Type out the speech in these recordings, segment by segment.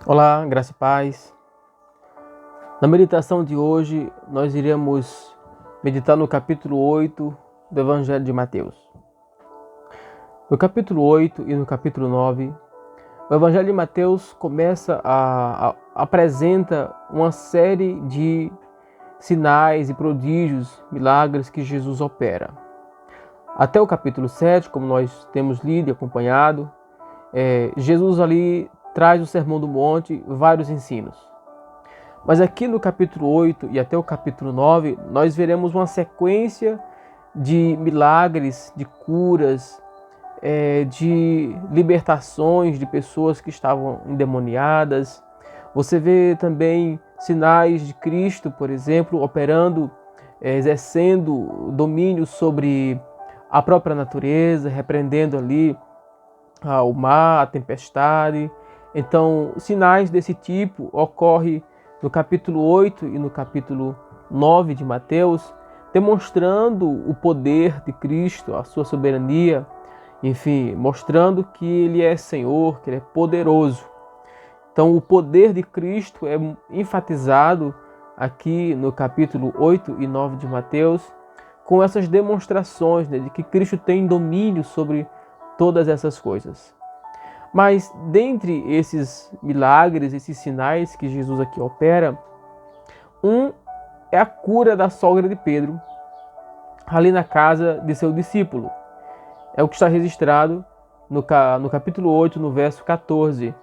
Olá, graça e paz. Na meditação de hoje, nós iremos meditar no capítulo 8 do Evangelho de Mateus. No capítulo 8 e no capítulo 9, o Evangelho de Mateus apresenta uma série de sinais e prodígios, milagres que Jesus opera. Até o capítulo 7, como nós temos lido e acompanhado, Jesus ali traz o Sermão do Monte, vários ensinos. Mas aqui no capítulo 8 e até o capítulo 9, nós veremos uma sequência de milagres, de curas, de libertações de pessoas que estavam endemoniadas. Você vê também sinais de Cristo, por exemplo, operando, exercendo domínio sobre a própria natureza, repreendendo ali o mar, a tempestade. Então, sinais desse tipo ocorrem no capítulo 8 e no capítulo 9 de Mateus, demonstrando o poder de Cristo, a sua soberania, enfim, mostrando que Ele é Senhor, que Ele é poderoso. Então, o poder de Cristo é enfatizado aqui no capítulo 8 e 9 de Mateus, com essas demonstrações, de que Cristo tem domínio sobre todas essas coisas. Mas dentre esses milagres, esses sinais que Jesus aqui opera, um é a cura da sogra de Pedro, ali na casa de seu discípulo. É o que está registrado no capítulo 8, no verso 14,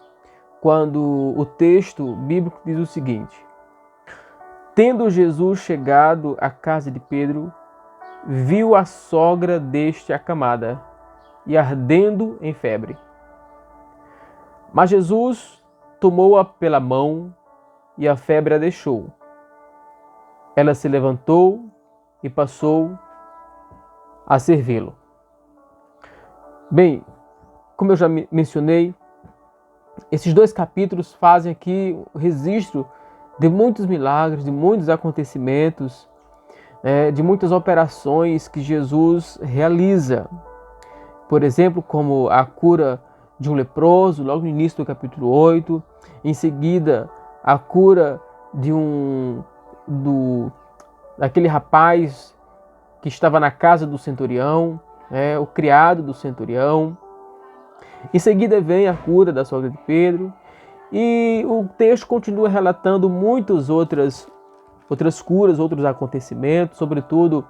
quando o texto bíblico diz o seguinte: Tendo Jesus chegado à casa de Pedro, viu a sogra deste acamada e ardendo em febre. Mas Jesus tomou-a pela mão e a febre a deixou. Ela se levantou e passou a servi-lo. Bem, como eu já mencionei, esses dois capítulos fazem aqui o registro de muitos milagres, de muitos acontecimentos, de muitas operações que Jesus realiza. Por exemplo, como a cura de um leproso, logo no início do capítulo 8. Em seguida, a cura daquele rapaz que estava na casa do centurião, o criado do centurião. Em seguida vem a cura da sogra de Pedro. E o texto continua relatando muitas outras curas, outros acontecimentos, sobretudo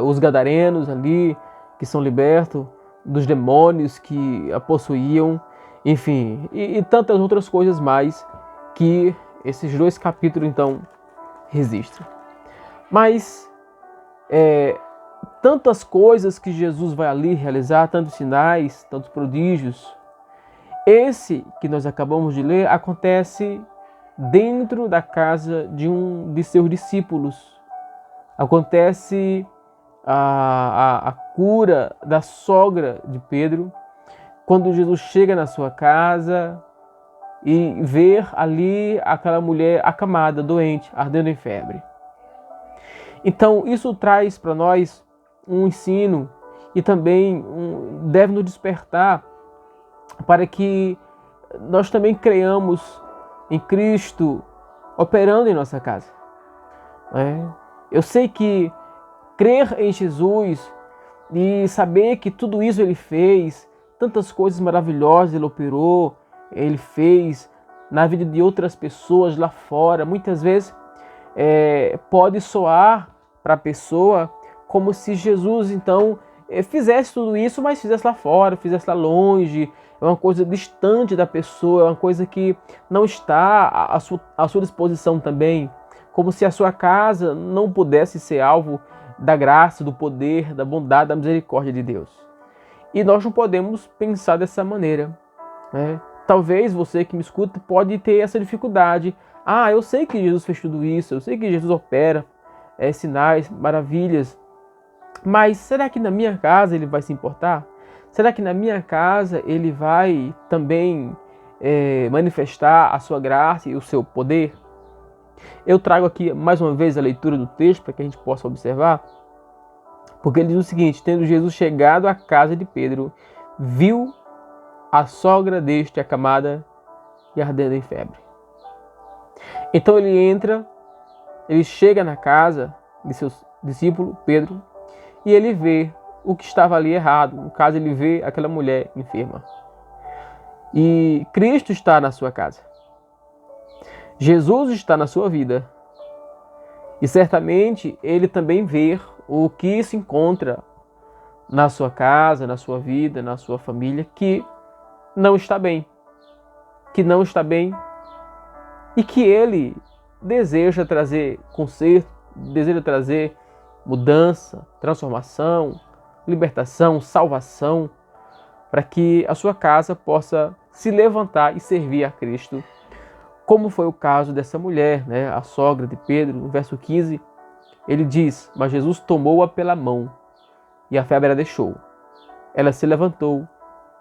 os gadarenos ali, que são libertos dos demônios que a possuíam, enfim, e tantas outras coisas mais que esses dois capítulos então registram. Mas tantas coisas que Jesus vai ali realizar, tantos sinais, tantos prodígios, esse que nós acabamos de ler acontece dentro da casa de um de seus discípulos. Acontece a cura da sogra de Pedro, quando Jesus chega na sua casa e vê ali aquela mulher acamada, doente, ardendo em febre. Então, isso traz para nós um ensino e também deve nos despertar para que nós também creiamos em Cristo operando em nossa casa. Eu sei que crer em Jesus e saber que tudo isso Ele fez, tantas coisas maravilhosas Ele operou, Ele fez na vida de outras pessoas lá fora, muitas vezes pode soar para a pessoa como se Jesus então fizesse tudo isso, mas fizesse lá fora, fizesse lá longe, é uma coisa distante da pessoa, é uma coisa que não está à sua disposição também, como se a sua casa não pudesse ser alvo da graça, do poder, da bondade, da misericórdia de Deus. E nós não podemos pensar dessa maneira. Talvez você que me escuta pode ter essa dificuldade. Eu sei que Jesus fez tudo isso, eu sei que Jesus opera sinais, maravilhas, mas será que na minha casa Ele vai se importar? Será que na minha casa Ele vai também manifestar a sua graça e o seu poder? Eu trago aqui mais uma vez a leitura do texto para que a gente possa observar, porque ele diz o seguinte: tendo Jesus chegado à casa de Pedro, viu a sogra deste acamada e ardendo em febre. Então ele chega na casa de seu discípulo, Pedro, e ele vê o que estava ali errado. No caso, ele vê aquela mulher enferma. E Cristo está na sua casa. Jesus está na sua vida. E certamente ele também vê o que se encontra na sua casa, na sua vida, na sua família, que não está bem. Que não está bem e que ele deseja trazer conserto, deseja trazer mudança, transformação, libertação, salvação, para que a sua casa possa se levantar e servir a Cristo, como foi o caso dessa mulher, né? A sogra de Pedro. No verso 15, ele diz: mas Jesus tomou-a pela mão e a febre a deixou. Ela se levantou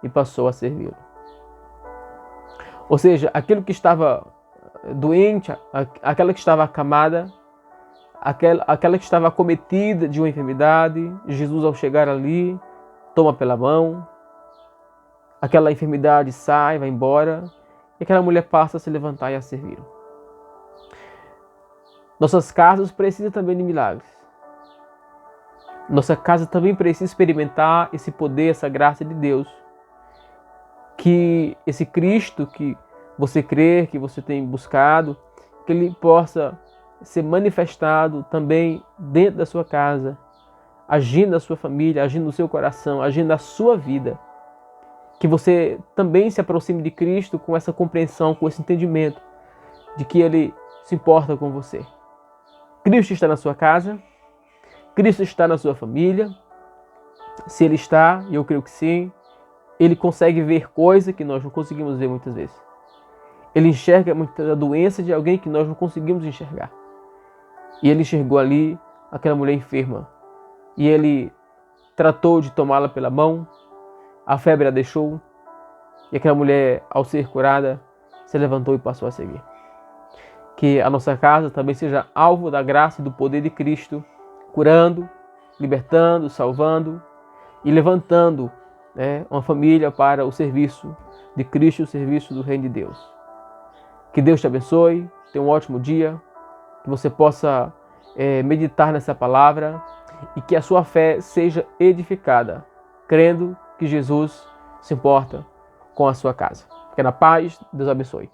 e passou a servi-lo. Ou seja, aquilo que estava doente, aquela que estava acamada, aquela que estava acometida de uma enfermidade, Jesus, ao chegar ali, toma pela mão, aquela enfermidade sai, vai embora, e aquela mulher passa a se levantar e a servir. Nossas casas precisam também de milagres. Nossa casa também precisa experimentar esse poder, essa graça de Deus. Que esse Cristo que você crê, que você tem buscado, que ele possa ser manifestado também dentro da sua casa, agindo na sua família, agindo no seu coração, agindo na sua vida. Que você também se aproxime de Cristo com essa compreensão, com esse entendimento de que ele se importa com você. Cristo está na sua casa, Cristo está na sua família. Se ele está, e eu creio que sim, ele consegue ver coisa que nós não conseguimos ver muitas vezes. Ele enxerga muita doença de alguém que nós não conseguimos enxergar. E ele enxergou ali aquela mulher enferma. E ele tratou de tomá-la pela mão. A febre a deixou. E aquela mulher, ao ser curada, se levantou e passou a seguir. Que a nossa casa também seja alvo da graça e do poder de Cristo, curando, libertando, salvando e levantando, né, uma família para o serviço de Cristo, o serviço do Reino de Deus. Que Deus te abençoe, tenha um ótimo dia, que você possa meditar nessa palavra e que a sua fé seja edificada, crendo que Jesus se importa com a sua casa. Fique na paz, Deus abençoe.